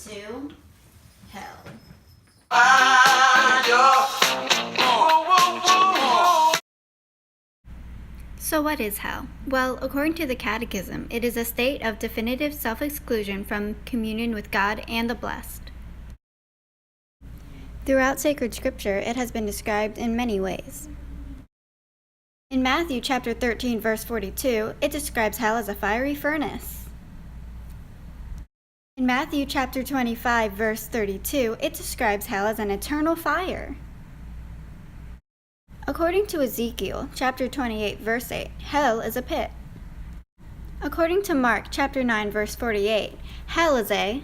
to hell. So what is hell? Well, according to the Catechism, it is a state of definitive self-exclusion from communion with God and the blessed. Throughout sacred scripture, it has been described in many ways. In Matthew chapter 13, verse 42, it describes hell as a fiery furnace. In Matthew chapter 25, verse 32, it describes hell as an eternal fire. According to Ezekiel chapter 28, verse 8, hell is a pit. According to Mark chapter 9, verse 48, hell is a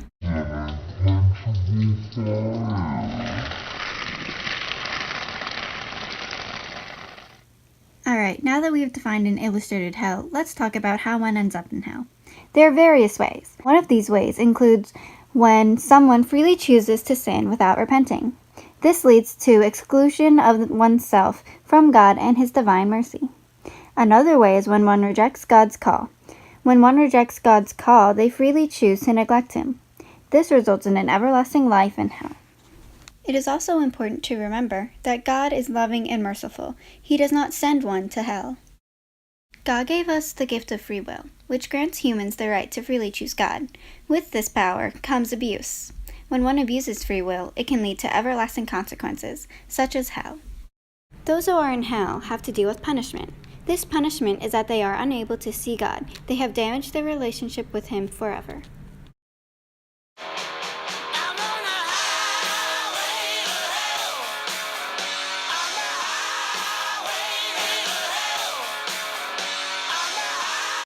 Alright, now that we've defined and illustrated hell, let's talk about how one ends up in hell. There are various ways. One of these ways includes when someone freely chooses to sin without repenting. This leads to exclusion of oneself from God and His divine mercy. Another way is when one rejects God's call. When one rejects God's call, they freely choose to neglect Him. This results in an everlasting life in hell. It is also important to remember that God is loving and merciful. He does not send one to hell. God gave us the gift of free will, which grants humans the right to freely choose God. With this power comes abuse. When one abuses free will, it can lead to everlasting consequences, such as hell. Those who are in hell have to deal with punishment. This punishment is that they are unable to see God. They have damaged their relationship with Him forever.